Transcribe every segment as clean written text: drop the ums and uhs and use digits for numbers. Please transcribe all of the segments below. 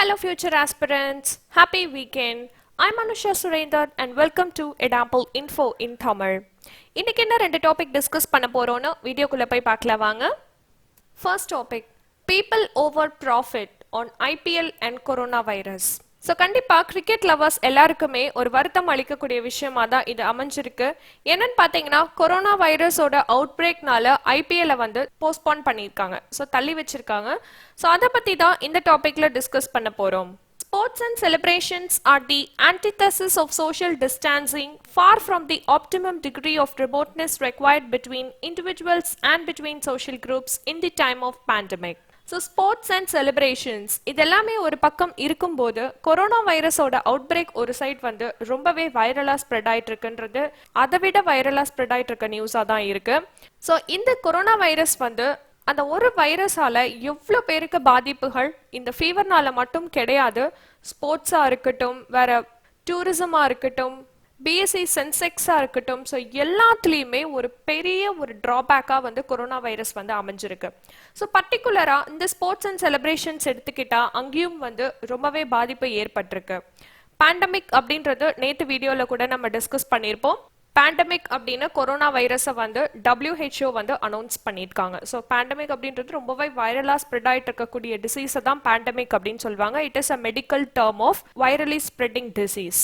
Hello future aspirants, happy weekend. I'm Anusha Surendar and welcome to Editorial Info in Tamil. இன்னைக்கு என்ன ரெண்டு topic discuss பண்ண போறோம்னு வீடியோக்குள்ள போய் பார்க்கலாம் வாங்க. First topic, people over profit on IPL and coronavirus. So கண்டிப்பாக கிரிக்கெட் லவர்ஸ் எல்லாருக்குமே ஒரு வருத்தம் அளிக்கக்கூடிய விஷயமா தான் இது அமைஞ்சிருக்கு. என்னன்னு பார்த்தீங்கன்னா கொரோனா வைரஸோட அவுட் பிரேக்னால ஐபிஎல்லை வந்து போஸ்ட்போன் பண்ணியிருக்காங்க, ஸோ தள்ளி வச்சிருக்காங்க. ஸோ அதை பற்றி தான் இந்த டாப்பிக்ல டிஸ்கஸ் பண்ண போகிறோம். Sports and celebrations are the antithesis of social distancing, far from the optimum degree of remoteness required between individuals and between social groups in the time of pandemic. So sports and celebrations இதெல்லாமே ஒரு பக்கம் இருக்கும்போது corona வைரஸோட out break ஒரு side வந்து ரொம்பவே வைரலாக spread ஆகிட்டு இருக்குன்றது அதை விட வைரலாக ஸ்ப்ரெட் ஆகிட்டு இருக்க நியூஸாக தான் இருக்கு. ஸோ இந்த கொரோனா வைரஸ் வந்து அந்த ஒரு வைரஸால எவ்வளோ பேருக்கு பாதிப்புகள் இந்த ஃபீவர்னால மட்டும் கிடையாது. ஸ்போர்ட்ஸாக இருக்கட்டும், வேற டூரிசமாக இருக்கட்டும், பிஎஸ்சி சென்செக்ஸாக இருக்கட்டும், ஸோ எல்லாத்துலேயுமே ஒரு பெரிய ஒரு ட்ராபேக்காக வந்து கொரோனா வைரஸ் வந்து அமைஞ்சிருக்கு. ஸோ பர்டிகுலராக இந்த ஸ்போர்ட்ஸ் அண்ட் செலிப்ரேஷன்ஸ் எடுத்துக்கிட்டால் அங்கேயும் வந்து ரொம்பவே பாதிப்பு ஏற்பட்டிருக்கு. பேண்டமிக் அப்படின்றது நேற்று வீடியோவில் கூட நம்ம டிஸ்கஸ் பண்ணியிருப்போம். பேண்டமிக் அப்படின்னு கொரோனா வைரஸை வந்து WHO வந்து அனௌன்ஸ் பண்ணியிருக்காங்க. ஸோ பேண்டமிக் அப்படின்றது ரொம்பவே வைரலாக ஸ்ப்ரெட் ஆகிட்டு இருக்கக்கூடிய டிசீஸை தான் பேண்டமிக் அப்படின்னு சொல்லுவாங்க. It is a medical term of virally spreading disease.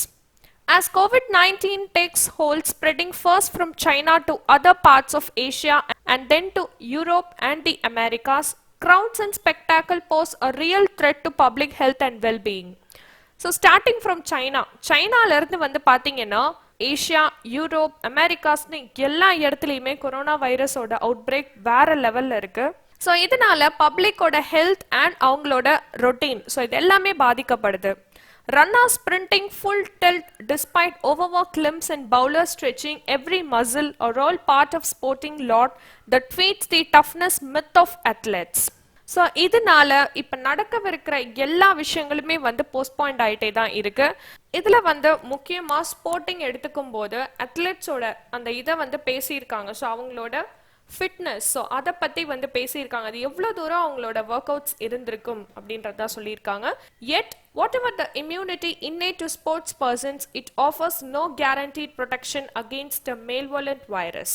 As COVID-19 takes hold, spreading first from China to other parts of Asia and then to Europe and the Americas, crowds and spectacle pose a real threat to public health and well-being. So starting from China, Chinaல இருந்து வந்து பாத்தீங்கன்னா Asia, Europe, அமெரிக்காஸ்னு எல்லா இடத்துலையுமே corona வைரஸோட out break வேற லெவல்ல இருக்கு. So இதனால பப்ளிக்கோட health and அவங்களோட ரொட்டீன், ஸோ இது எல்லாமே பாதிக்கப்படுது. Runners sprinting full tilt despite overworked limbs and bowlers stretching every muscle are all part of sporting lot that feeds the toughness myth of athletes. So இதனால இப்போ நடக்கவிருக்கிற எல்லா விஷயங்களுமே வந்து போஸ்ட்பாயிண்ட் ஆகிட்டே தான் இருக்கு. இதில் வந்து முக்கியமாக ஸ்போர்ட்டிங் எடுத்துக்கும் போது அத்லெட்ஸோட அந்த இதை வந்து பேசியிருக்காங்க. ஸோ அவங்களோட ஃபிட்னஸ், ஸோ அதை பற்றி வந்து பேசியிருக்காங்க. அது எவ்வளோ தூரம் அவங்களோட ஒர்க் அவுட்ஸ் இருந்திருக்கும் அப்படின்றத சொல்லியிருக்காங்க. Yet, whatever the immunity innate to sports persons, it offers no guaranteed protection against the malevolent virus.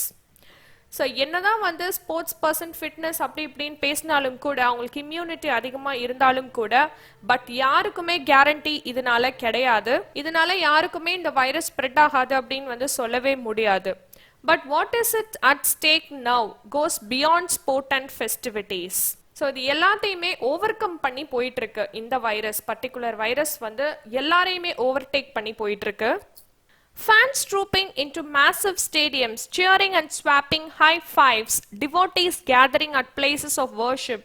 So என்னதான் வந்து ஸ்போர்ட்ஸ் பர்சன் ஃபிட்னஸ் அப்படி இப்படின்னு பேசினாலும் கூட, அவங்களுக்கு இம்யூனிட்டி அதிகமாக இருந்தாலும் கூட, பட் யாருக்குமே கேரண்டி இதனால கிடையாது. இதனால யாருக்குமே இந்த வைரஸ் ஸ்ப்ரெட் ஆகாது அப்படின்னு வந்து சொல்லவே முடியாது. But what is it at stake now goes beyond sport and festivities. So இது எல்லாத்தையுமே ஓவர் கம் பண்ணி போயிட்டு இருக்கு. இந்த வைரஸ், பர்டிகுலர் வைரஸ் வந்து எல்லாரையுமே ஓவர்டேக் பண்ணி போயிட்டு இருக்கு. Fans trooping into massive stadiums, cheering and swapping high fives, devotees gathering at places of worship,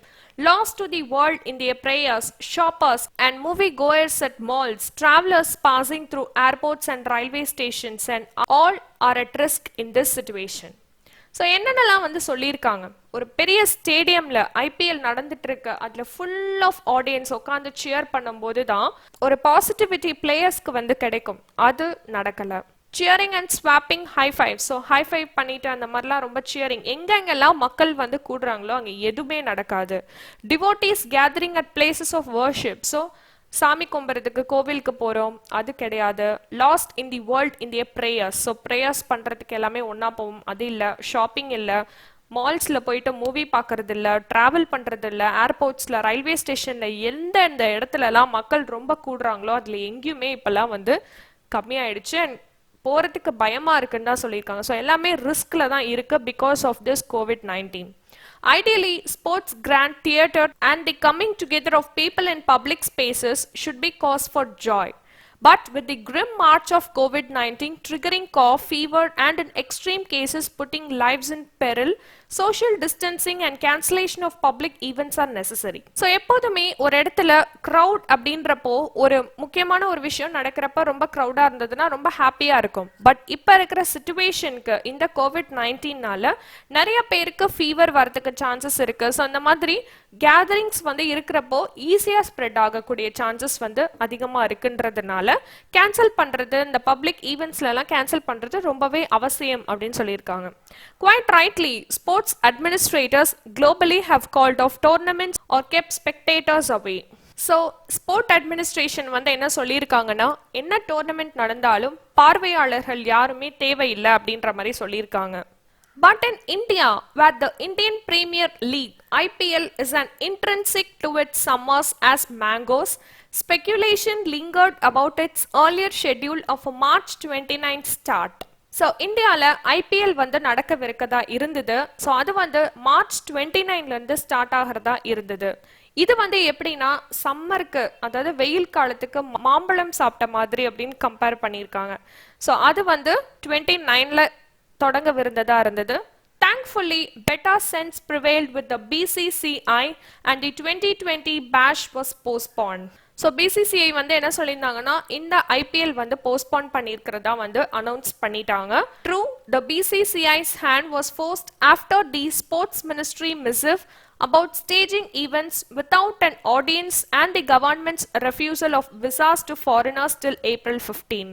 lost to the world in their prayers, shoppers and movie goers at malls, travelers passing through airports and railway stations, and all are at risk in this situation. So என்னென்னலாம் வந்து சொல்லியிருக்காங்க, ஒரு பெரிய ஸ்டேடியமில் IPL நடந்துட்டு இருக்கு, அதில் full of audience உட்காந்து shear பண்ணும்போது தான் ஒரு பாசிட்டிவிட்டி பிளேயர்ஸ்க்கு வந்து கிடைக்கும். அது நடக்கலை. Cheering and swapping high five, so high five பண்ணிட்டு அந்த மாதிரிலாம் ரொம்ப சியரிங் எங்கெங்கெல்லாம் மக்கள் வந்து கூடுறாங்களோ அங்கே எதுவுமே நடக்காது. Devotees gathering at places of worship, so சாமி கும்புறதுக்கு கோவிலுக்கு போகிறோம், அது கிடையாது. Lost in the world in their prayers, so prayers பண்ணுறதுக்கு எல்லாமே ஒன்றா போவோம், அது இல்லை. ஷாப்பிங் இல்லை, மால்ஸில் போயிட்டு மூவி பார்க்கறது இல்லை, ட்ராவல் பண்ணுறது இல்லை, ஏர்போர்ட்ஸில், ரயில்வே ஸ்டேஷனில் எந்த இடத்துலலாம் மக்கள் ரொம்ப கூடுறாங்களோ அதில் எங்கேயுமே இப்போல்லாம் வந்து கம்மியாயிடுச்சு. அண்ட் போகிறதுக்கு பயமாக இருக்குன்னு தான் சொல்லியிருக்காங்க. ஸோ எல்லாமே ரிஸ்கில் தான் இருக்குது because of this COVID-19. Ideally, sports, grand theatre and the coming together of people in public spaces should be cause for joy. But with the grim march of COVID-19 triggering cough, fever and in extreme cases putting lives in peril, social distancing and cancellation of public events are necessary. So எப்போதுமே ஒரு இடத்துல crowd அப்படின்றப்போ ஒரு முக்கியமான ஒரு விஷயம் நடக்கிறப்ப ரொம்ப crowdா இருந்ததுன்னா ரொம்ப ஹாப்பியா இருக்கும். பட் இப்போ இருக்கிற சிச்சுவேஷனுக்கு இந்த COVID-19னால நிறைய பேருக்கு ஃபீவர் வரதுக்கு சான்சஸ் இருக்கு. ஸோ அந்த மாதிரி கேதரிங்ஸ் வந்து இருக்கிறப்போ ஈஸியாக ஸ்ப்ரெட் ஆகக்கூடிய சான்சஸ் வந்து அதிகமாக இருக்குன்றதுனால கேன்சல் பண்றது, இந்த பப்ளிக் ஈவெண்ட்ஸ்லாம் கேன்சல் பண்றது ரொம்பவே அவசியம் அப்படின்னு சொல்லியிருக்காங்க. Quite rightly, sports administrators globally have called off tournaments or kept spectators away. So sport administration வந்து என்ன சொல்லியிருக்காங்கன்னா, என்ன டோர்னமெண்ட் நடந்தாலும் பார்வையாளர்கள் யாருமே தேவையில்லை அப்படின்ற மாதிரி சொல்லியிருக்காங்க. But in India, where the Indian Premier League (IPL) is an intrinsic to its summers as mangoes, speculation lingered about its earlier schedule of a March 29 start. So இந்தியாவில் ஐபிஎல் வந்து நடக்கவிருக்கதா இருந்தது. ஸோ அது வந்து மார்ச் 29லேருந்து ஸ்டார்ட் ஆகிறதா இருந்தது. இது வந்து எப்படின்னா சம்மருக்கு, அதாவது வெயில் காலத்துக்கு மாம்பழம் சாப்பிட்ட மாதிரி அப்படின்னு கம்பேர் பண்ணியிருக்காங்க. ஸோ அது வந்து 29ல் தொடங்கவிருந்ததா இருந்தது. Thankfully, better sense prevailed with the BCCI and the 2020 bash was postponed. So BCCI வந்து என்ன சொல்லியிருந்தாங்கன்னா, இந்த IPL வந்து போஸ்ட்போன் பண்ணியிருக்கிறதா வந்து அனௌன்ஸ் பண்ணிட்டாங்க. True, the BCCI's hand was forced after the sports ministry missive about staging events without an audience and the government's refusal of visas to foreigners till April 15.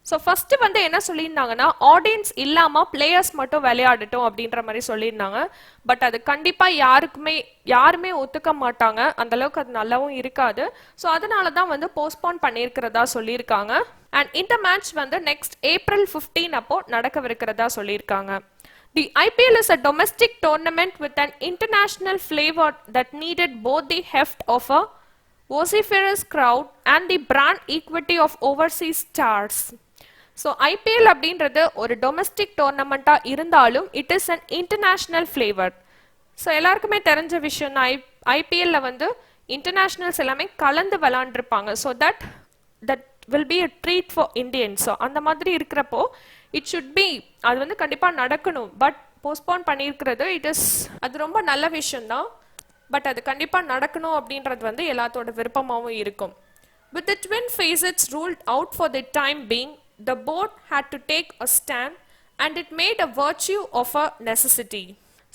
So first வந்து என்ன சொல்லியிருந்தாங்கன்னா, audience இல்லாமல் players மட்டும் விளையாடட்டும் அப்படின்ற மாதிரி சொல்லியிருந்தாங்க. But அது கண்டிப்பாக யாருமே ஒத்துக்க மாட்டாங்க, அந்தளவுக்கு அது நல்லாவும் இருக்காது. ஸோ அதனால தான் வந்து போஸ்ட்போன் பண்ணியிருக்கிறதா சொல்லியிருக்காங்க. அண்ட் இந்த மேட்ச் வந்து நெக்ஸ்ட் April 15 அப்போ நடக்கவிருக்கிறதா சொல்லியிருக்காங்க. The IPL is a domestic tournament with an international flavor that needed both the heft of a vociferous crowd and the brand equity of overseas stars. So IPL அப்படின்றது ஒரு domestic டோர்னமெண்ட்டாக இருந்தாலும் it is an international flavour. So எல்லாருக்குமே தெரிஞ்ச விஷயம் தான், ஐபிஎல்ல வந்து இன்டர்நேஷ்னல்ஸ் எல்லாமே கலந்து விளாண்டுருப்பாங்க. So that will be a treat for Indians. So அந்த மாதிரி இருக்கிறப்போ இட் ஷுட் பி, அது வந்து கண்டிப்பாக நடக்கணும். பட் போஸ்ட்போன் பண்ணியிருக்கிறது அது ரொம்ப நல்ல விஷயம்தான். பட் அது கண்டிப்பாக நடக்கணும் அப்படின்றது வந்து எல்லாத்தோட விருப்பமாகவும் இருக்கும். With the twin facets ruled out for the time being, the board had to take a stand and it made a virtue of a necessity.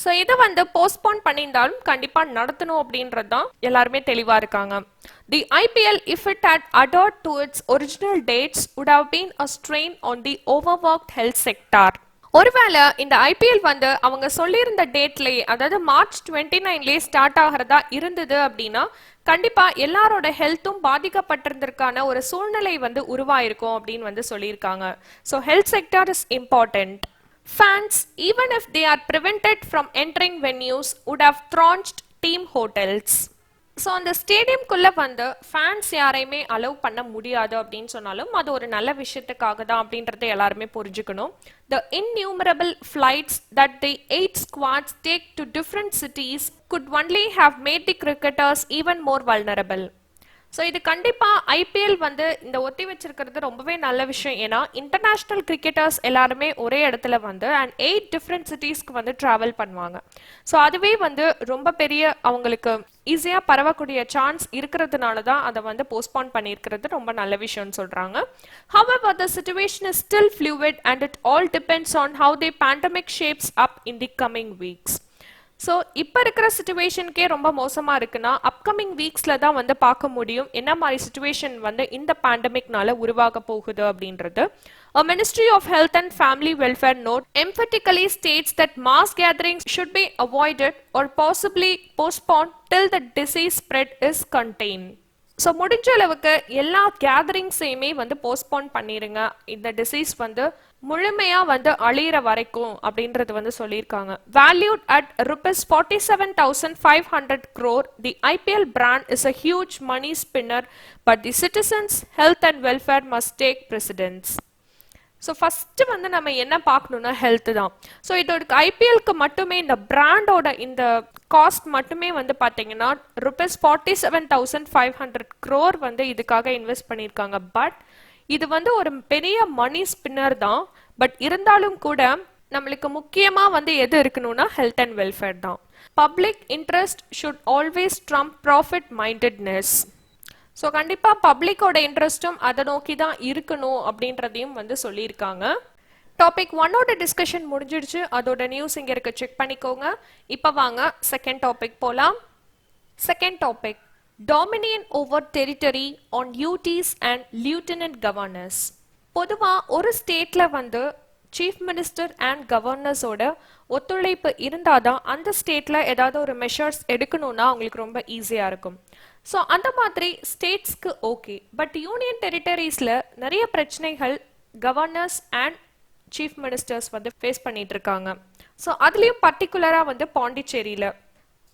So இதை வந்து போஸ்ட்போன் பண்ணியிருந்தாலும் கண்டிப்பாக நடத்தணும் அப்படின்றது தான் எல்லாருமே தெளிவாக இருக்காங்க. The IPL, if it had adhered to its original dates, would have been a strain on the overworked health sector. ஒருவேளை இந்த ஐபிஎல் வந்து அவங்க சொல்லியிருந்த டேட்லேயே, அதாவது மார்ச் 29லேயே ஸ்டார்ட் ஆகிறதா இருந்தது அப்படின்னா கண்டிப்பாக எல்லாரோட ஹெல்த்தும் பாதிக்கப்பட்டிருந்திருக்கான ஒரு சூழ்நிலை வந்து உருவாயிருக்கும் அப்படின்னு வந்து சொல்லியிருக்காங்க. So health sector is important. Fans, even if they are prevented from entering venues, would have thronged team hotels. So அந்த ஸ்டேடியம்குள்ளே வந்து ஃபேன்ஸ் யாரையுமே அலோவ் பண்ண முடியாது அப்படின்னு சொன்னாலும் அது ஒரு நல்ல விஷயத்துக்காக தான் அப்படின்றத எல்லாருமே புரிஞ்சுக்கணும். The innumerable flights that the 8 squads take to different cities could only have made the cricketers even more vulnerable. So இது கண்டிப்பாக ஐபிஎல் வந்து இந்த ஒத்தி வச்சிருக்கிறது ரொம்பவே நல்ல விஷயம். ஏன்னா இன்டர்நேஷ்னல் கிரிக்கெட்டர்ஸ் எல்லாருமே ஒரே இடத்துல வந்து அண்ட் 8 டிஃப்ரெண்ட் சிட்டிஸ்க்கு வந்து ட்ராவல் பண்ணுவாங்க. ஸோ அதுவே வந்து ரொம்ப பெரிய அவங்களுக்கு ஈஸியாக பரவக்கூடிய சான்ஸ் இருக்கிறதுனால தான் அதை வந்து போஸ்ட்போன் பண்ணியிருக்கிறது ரொம்ப நல்ல விஷயம்னு சொல்கிறாங்க. However, the situation is still fluid and it all depends on how the pandemic shapes up in the coming weeks. So இப்போ இருக்கிற சிச்சுவேஷனுக்கே ரொம்ப மோசமாக இருக்குன்னா அப்கமிங் வீக்ஸில் தான் வந்து பார்க்க முடியும் என்ன மாதிரி சிச்சுவேஷன் வந்து இந்த பேண்டமிக்னால உருவாக போகுது அப்படின்றது. A Ministry of Health and Family Welfare note emphatically states that mass gatherings should be avoided or possibly postponed till the disease spread is contained. So முடிஞ்ச அளவுக்கு எல்லா கேதரிங்ஸையுமே வந்து போஸ்ட்போன் பண்ணிடுங்க, இந்த டிசீஸ் வந்து முழுமையாக வந்து அழியிற வரைக்கும் அப்படின்றது வந்து சொல்லியிருக்காங்க. Valued at ₹47,500 crore, the IPL brand is a huge money spinner, but the citizens' health and welfare must take precedence. So first வந்து நம்ம என்ன பார்க்கணுன்னா ஹெல்த்து தான். ஸோ இதோட ஐபிஎல்க்கு மட்டுமே இந்த பிராண்டோட இந்த காஸ்ட் மட்டுமே வந்து பார்த்தீங்கன்னா ₹47,500 crore வந்து இதுக்காக இன்வெஸ்ட் பண்ணியிருக்காங்க. பட் இது வந்து ஒரு பெரிய மணி ஸ்பின்னர் தான். பட் இருந்தாலும் கூட நம்மளுக்கு முக்கியமாக வந்து எது இருக்கணும்னா ஹெல்த் அண்ட் வெல்ஃபேர் தான். Public interest should always Trump profit mindedness. So கண்டிப்பாக பப்ளிக்கோட இன்ட்ரெஸ்ட்டும் அதை நோக்கி தான் இருக்கணும் அப்படின்றதையும் வந்து சொல்லியிருக்காங்க. டாபிக் 1ஓட டிஸ்கஷன் முடிஞ்சிடுச்சு, அதோட நியூஸ் இங்கே இருக்க செக் பண்ணிக்கோங்க. இப்போ வாங்க செகண்ட் டாபிக் போகலாம். Second topic, dominion over territory on duties and lieutenant governors. பொதுவாக ஒரு ஸ்டேட்டில் வந்து சீஃப் மினிஸ்டர் அண்ட் கவர்னர்ஸோட ஒத்துழைப்பு இருந்தாதான் அந்த ஸ்டேட்ல ஏதாவது ஒரு மெஷர்ஸ் எடுக்கணும்னா அவங்களுக்கு ரொம்ப ஈஸியா இருக்கும். ஸோ அந்த மாதிரி ஸ்டேட்ஸ்க்கு ஓகே. பட் யூனியன் டெரிட்டரிஸ்ல நிறைய பிரச்சனைகள் கவர்னர்ஸ் அண்ட் சீஃப் மினிஸ்டர்ஸ் வந்து ஃபேஸ் பண்ணிட்டு இருக்காங்க. ஸோ அதுலேயும் பர்டிகுலராக வந்து பாண்டிச்சேரியில்.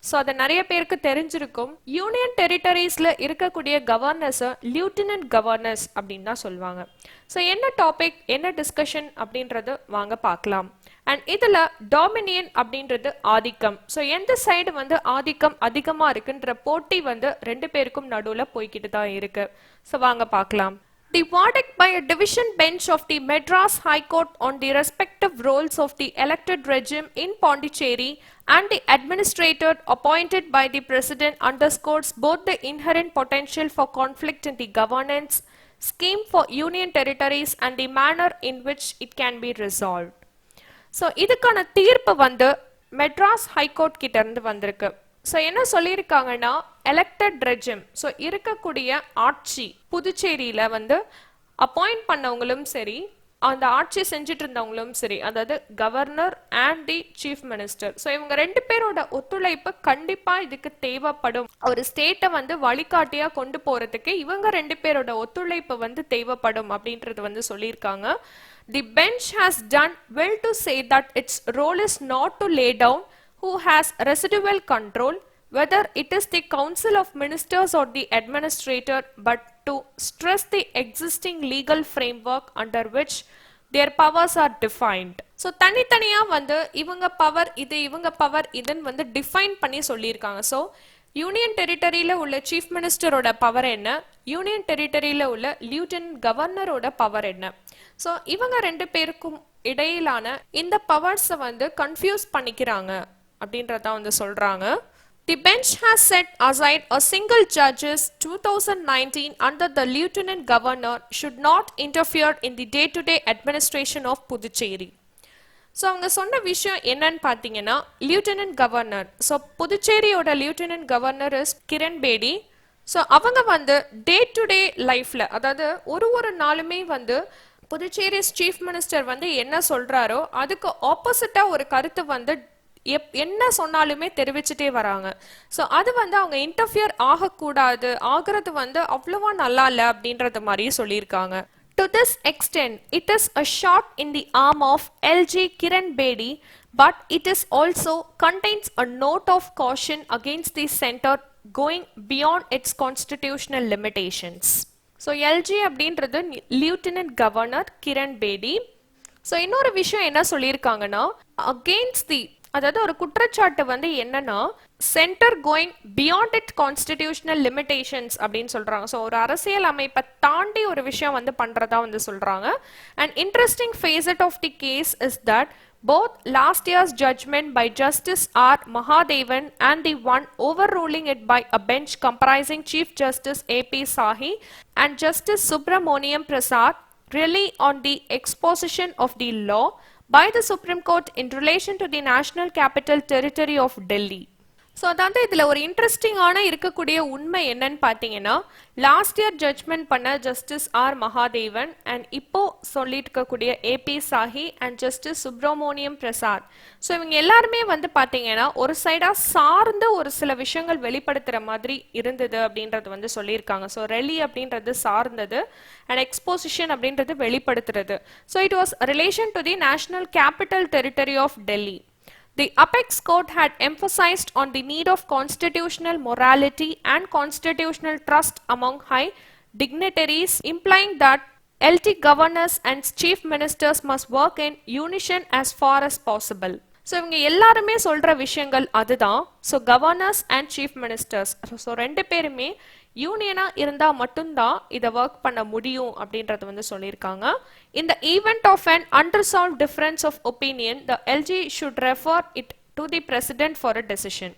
ஸோ அது நிறைய பேருக்கு தெரிஞ்சிருக்கும். யூனியன் டெரிட்டரிஸ்ல இருக்கக்கூடிய கவர்னர்ஸை லியூட்டினன்ட் கவர்னர்ஸ் அப்படின்னு தான் சொல்லுவாங்க. ஸோ என்ன டாபிக் என்ன டிஸ்கஷன் அப்படின்றது வாங்க பார்க்கலாம். அண்ட் இதில் டாமினியன் அப்படின்றது ஆதிக்கம். ஸோ எந்த சைடு வந்து ஆதிக்கம் அதிகமாக இருக்குன்ற போட்டி வந்து ரெண்டு பேருக்கும் நடுவில் போய்கிட்டு தான் இருக்கு. ஸோ வாங்க பார்க்கலாம். The verdict by a division bench of the Madras High Court on the respective roles of the elected regime in Pondicherry and the administrator appointed by the president underscores both the inherent potential for conflict in the governance scheme for union territories and the manner in which it can be resolved. So இதுக்கான தீர்ப்பு வந்து Madras high court கிட்ட இருந்து வந்திருக்கு. So என்ன சொல்லியிருக்காங்கன்னா elected regime, so இருக்கக்கூடிய ஆட்சி புதுச்சேரியில் வந்து அப்பாயிண்ட் பண்ணவங்களும் சரி அந்த ஆட்சி செஞ்சுட்டு இருந்தவங்களும் சரி, அதாவது governor and the chief minister, so இவங்க ரெண்டு பேரோட ஒத்துழைப்பு கண்டிப்பாக இதுக்கு தேவைப்படும். ஒரு ஸ்டேட்டை வந்து வழிகாட்டியாக கொண்டு போகிறதுக்கு இவங்க ரெண்டு பேரோட ஒத்துழைப்பு வந்து தேவைப்படும் அப்படின்றது வந்து சொல்லியிருக்காங்க. The bench has done well to say that its role is not to lay down who has residual control, whether it is the council of ministers or the administrator, but to stress the existing legal framework under which their powers are defined. So தனித்தனியா வந்து இவங்க power இது இவங்க power இதுன்னு வந்து define பண்ணி சொல்லியிருக்காங்க. So union டெரிட்டரியில உள்ள சீஃப் மினிஸ்டரோட பவர் என்ன, யூனியன் டெரிட்டரியில உள்ள லியூட்டனன்ட் கவர்னரோட பவர் என்ன, ஸோ இவங்க ரெண்டு பேருக்கும் இடையிலான இந்த பவர்ஸை வந்து கன்ஃபியூஸ் பண்ணிக்கிறாங்க அப்படின்றத வந்து சொல்றாங்க. The bench has set aside a single judge's 2019 under the lieutenant governor should not interfere in the day-to-day administration of Puducherry. So அவங்க சொன்ன விஷயம் என்னன்னு பார்த்தீங்கன்னா லியூட்டனன்ட் கவர்னர். ஸோ புதுச்சேரியோட lieutenant governor is Kiran Bedi. So அவங்க வந்து டே டு டே லைஃப்ல, அதாவது ஒரு நாளுமே வந்து புதுச்சேரி சீஃப் மினிஸ்டர் வந்து என்ன சொல்றாரோ அதுக்கு ஆப்போசிட்டா ஒரு கருத்து வந்து என்ன சொன்னாலுமே தெரிவிச்சுட்டே வராங்க. ஸோ அது வந்து அவங்க இன்டர்ஃபியர் ஆகக்கூடாது, ஆகிறது வந்து அவ்வளவா நல்லா இல்லை அப்படின்றது மாதிரி சொல்லியிருக்காங்க. To this extent, it is a shot in the arm of LG Kiran Bedi, but it is also contains a note of caution against the center going beyond its constitutional limitations. So LG அப்படின்றது lieutenant governor Kiran Bedi. So இன்னொரு விஷயம் என்ன சொல்லியிருக்காங்கன்னா against தி, அதாவது ஒரு குற்றச்சாட்டு வந்து என்னன்னா centre going beyond it constitutional limitations அப்படின்னு சொல்றாங்க. ஸோ ஒரு அரசியல் அமைப்பை தாண்டி ஒரு விஷயம் வந்து பண்றதா வந்து சொல்றாங்க. And interesting facet of the case is that both last year's judgment by Justice R. Mahadevan and the one overruling it by a bench comprising Chief Justice A.P. Sahi and Justice Subramoniam Prasad rely on the exposition of the law by the Supreme Court in relation to the National Capital Territory of Delhi. So அதாவது இதில் ஒரு இன்ட்ரெஸ்டிங்கான இருக்கக்கூடிய உண்மை என்னன்னு பார்த்தீங்கன்னா last year judgment பண்ண justice R Mahadevan and இப்போ சொல்லிட்டு இருக்கக்கூடிய AP Sahi and justice Subramonium Prasad, so இவங்க எல்லாருமே வந்து பார்த்தீங்கன்னா ஒரு சைடாக சார்ந்து ஒரு சில விஷயங்கள் வெளிப்படுத்துகிற மாதிரி இருந்தது அப்படின்றது வந்து சொல்லியிருக்காங்க. ஸோ ரெலி அப்படின்றது சார்ந்தது அண்ட் எக்ஸ்போசிஷன் அப்படின்றது வெளிப்படுத்துறது. So it was relation to the national capital territory of Delhi. The apex court had emphasized on the need of constitutional morality and constitutional trust among high dignitaries, implying that LT governors and chief ministers must work in unison as far as possible. So இவங்க எல்லாருமே சொல்கிற விஷயங்கள் அதுதான். So governors and chief ministers, so ரெண்டு பேருமே யூனியனாக இருந்தால் மட்டும்தான் இதை ஒர்க் பண்ண முடியும் அப்படின்றது வந்து சொல்லியிருக்காங்க. In the event of an unresolved difference of opinion, the LG should refer it to the president for a decision.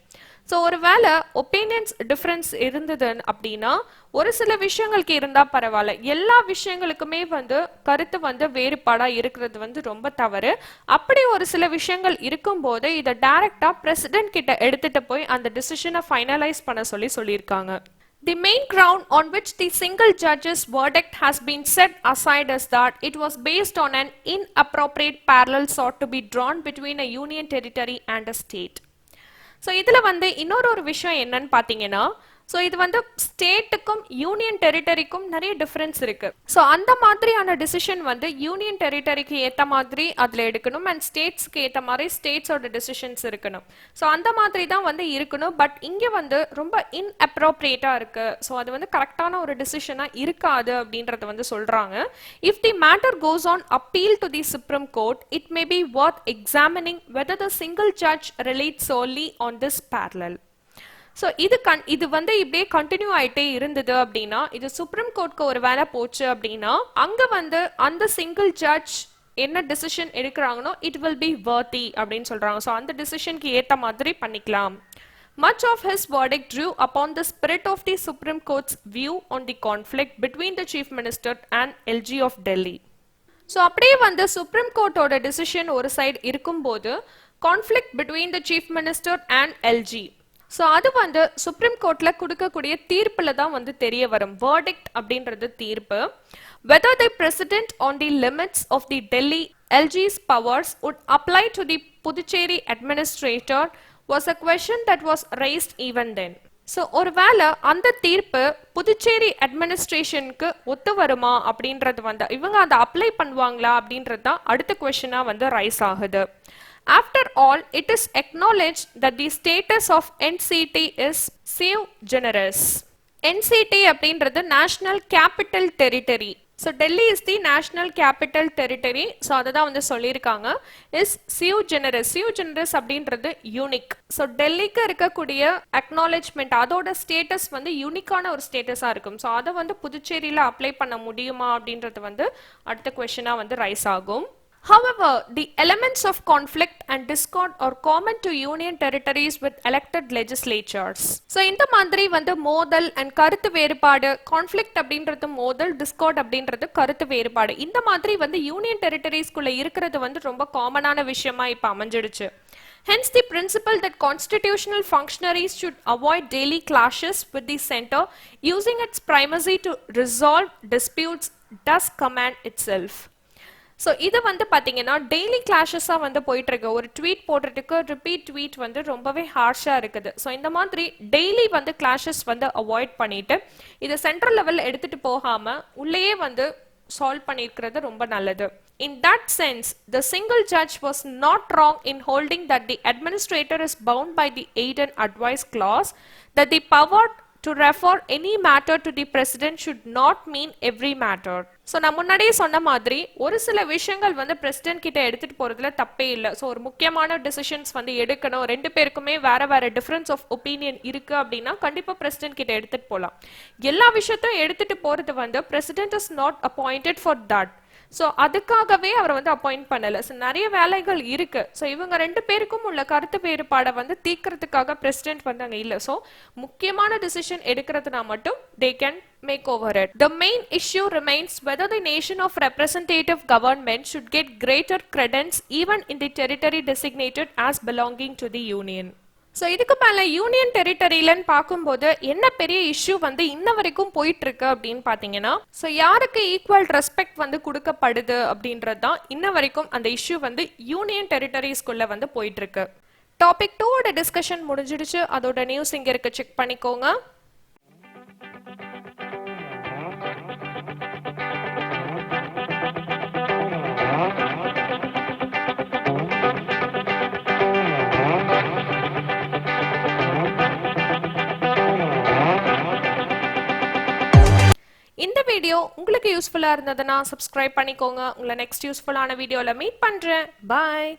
So ஒரு வேளை ஒப்பீனியன்ஸ் டிஃப்ரென்ஸ் இருந்தது அப்படின்னா ஒரு சில விஷயங்களுக்கு இருந்தால் பரவாயில்ல, எல்லா விஷயங்களுக்குமே வந்து கருத்து வந்து வேறுபாடாக இருக்கிறது வந்து ரொம்ப தவறு. அப்படி ஒரு சில விஷயங்கள் இருக்கும்போது இதை டைரக்டாக பிரசிடென்ட் கிட்ட எடுத்துட்டு போய் அந்த டிசிஷனை ஃபைனலைஸ் பண்ண சொல்லியிருக்காங்க. The main ground on which the single judge's verdict has been set aside is that it was based on an inappropriate parallel sought to be drawn between a union territory and a state. So இதில் வந்து இன்னொரு விஷயம் என்னன்னு பார்த்தீங்கன்னா, so இது வந்து ஸ்டேட்டுக்கும் union டெரிட்டரிக்கும் நிறைய difference இருக்கு. ஸோ அந்த மாதிரியான டிசிஷன் வந்து யூனியன் டெரிட்டரிக்கு ஏற்ற மாதிரி அதில் எடுக்கணும் அண்ட் ஸ்டேட்ஸ்க்கு ஏற்ற மாதிரி ஸ்டேட்ஸோட டிசிஷன்ஸ் இருக்கணும். ஸோ அந்த மாதிரி தான் வந்து இருக்கணும். பட் இங்கே வந்து ரொம்ப இன்அப்ரோப்ரியேட்டாக இருக்கு. ஸோ அது வந்து கரெக்டான ஒரு டிசிஷனாக இருக்காது அப்படின்றத வந்து சொல்றாங்க. If the matter goes on appeal to the supreme court, it may be worth examining whether the single judge relates solely on this parallel. So இது வந்து இப்படியே கண்டினியூ ஆகிட்டே இருந்தது அப்படின்னா, இது சுப்ரீம் கோர்ட்க்கு ஒரு வேலை போச்சு அப்படின்னா, அங்கே வந்து அந்த சிங்கிள் ஜட்ஜ் என்ன டிசிஷன் எடுக்கிறாங்களோ இட் வில் பி வர்த்தி அப்படின்னு சொல்றாங்க. ஸோ அந்த டிசிஷனுக்கு ஏற்ற மாதிரி பண்ணிக்கலாம். Much of his verdict drew upon the spirit of the Supreme Court's view on the conflict between the Chief Minister and LG of Delhi. So அப்படியே வந்து supreme கோர்ட்டோட decision ஒரு side இருக்கும்போது conflict between the chief minister and LG, so அது வந்து supreme கோர்ட்ல கொடுக்கக்கூடிய தீர்ப்புல தான் வந்து தெரிய வரும். வேர்டிக்ட் அப்படின்றது தீர்ப்பு. Whether the president on the limits of the Delhi LG's powers would apply to the Puducherry administrator was a question that was raised even then. So ஒருவேளை அந்த தீர்ப்பு புதுச்சேரி அட்மினிஸ்ட்ரேஷனுக்கு ஒத்து வருமா அப்படின்றது வந்து இவங்க அதை அப்ளை பண்ணுவாங்களா அப்படின்றது தான் அடுத்த கொஸ்டினா வந்து ரைஸ் ஆகுது. After all, it is acknowledged that the status of NCT is sui generis. NCT அப்படின்றது national capital territory. So Delhi is the national capital territory. So அதை தான் வந்து சொல்லியிருக்காங்க. Is sui generis. sui generis அப்படின்றது யூனிக். ஸோ டெல்லிக்கு இருக்கக்கூடிய acknowledgement அதோட status வந்து யூனிக்கான ஒரு ஸ்டேட்டஸாக இருக்கும். ஸோ அதை வந்து புதுச்சேரியில் அப்ளை பண்ண முடியுமா அப்படின்றது வந்து அடுத்த கொஸ்டினாக வந்து ரைஸ் ஆகும். However, the elements of conflict and discord are common to union territories with elected legislatures. So இந்த மாதிரி வந்து மோதல் and கருத்து வேறுபாடு, conflict அப்படின்றது மோதல், discord அப்படின்றது கருத்து வேறுபாடு, இந்த மாதிரி வந்து யூனியன் டெரிட்டரிஸ்குள்ள இருக்கிறது வந்து ரொம்ப காமனான விஷயமா இப்ப அமைஞ்சிடுச்சு. Hence, the principle that constitutional functionaries should avoid daily clashes with the center using its primacy to resolve disputes does command itself. So இது வந்து பார்த்தீங்கன்னா டெய்லி கிளாஷஸாக வந்து போயிட்டு இருக்கு. ஒரு ட்வீட் போடுறதுக்கு ரிப்பீட் ட்வீட் வந்து ரொம்பவே ஹார்ஷாக இருக்குது. ஸோ இந்த மாதிரி டெய்லி வந்து கிளாஷஸ் வந்து அவாய்ட் பண்ணிட்டு இதை சென்ட்ரல் லெவலில் எடுத்துகிட்டு போகாமல் உள்ளேயே வந்து சால்வ் பண்ணியிருக்கிறது ரொம்ப நல்லது. In that sense, the single judge was not wrong in holding that the administrator is bound by the aid and advice clause, that the power to refer any matter to the president should not mean every matter. So நான் முன்னாடியே சொன்ன மாதிரி ஒரு சில விஷயங்கள் வந்து president கிட்ட எடுத்துட்டு போறதுல தப்பே இல்லை. ஸோ ஒரு முக்கியமான டிசிஷன்ஸ் வந்து எடுக்கணும், ரெண்டு பேருக்குமே வேற வேற டிஃபரன்ஸ் ஆஃப் ஒப்பீனியன் இருக்கு அப்படின்னா கண்டிப்பா பிரசிடென்ட் கிட்ட எடுத்துட்டு போகலாம். எல்லா விஷயத்தையும் எடுத்துட்டு போறது வந்து president is not appointed for that. So அதுக்காகவே அவரை வந்து அப்பாயிண்ட் பண்ணல. ஸோ நிறைய வேலைகள் இருக்கு. ஸோ இவங்க ரெண்டு பேருக்கும் உள்ள கருத்து வேறுபாடை வந்து தீர்க்கறதுக்காக பிரசிடென்ட் வந்து அங்கே இல்லை. ஸோ முக்கியமான டிசிஷன் எடுக்கிறதுனா மட்டும் they can make over it. The main issue remains whether the nation of representative government should get greater credence even in the territory designated as belonging to the union. So இதுக்கு மேலே union டெரிட்டரியிலன்னு பார்க்கும்போது என்ன பெரிய issue வந்து இன்ன வரைக்கும் போயிட்டு இருக்கு அப்படின்னு பார்த்தீங்கன்னா, ஸோ யாருக்கு ஈக்குவல் ரெஸ்பெக்ட் வந்து கொடுக்கப்படுது அப்படின்றது தான் இன்ன வரைக்கும் அந்த இஷ்யூ வந்து யூனியன் டெரிட்டரிஸ்குள்ள வந்து போயிட்டு இருக்கு. டாபிக் 2 டிஸ்கஷன் முடிஞ்சிடுச்சு. அதோட நியூஸ் இங்க இருக்கு, செக் பண்ணிக்கோங்க. இந்த வீடியோ உங்களுக்கு யூஸ்ஃபுல்லா இருந்ததுன்னா சப்ஸ்கிரைப் பண்ணிக்கோங்க. உங்களை நெக்ஸ்ட் யூஸ்ஃபுல்லான வீடியோல மீட் பண்றேன். பாய்.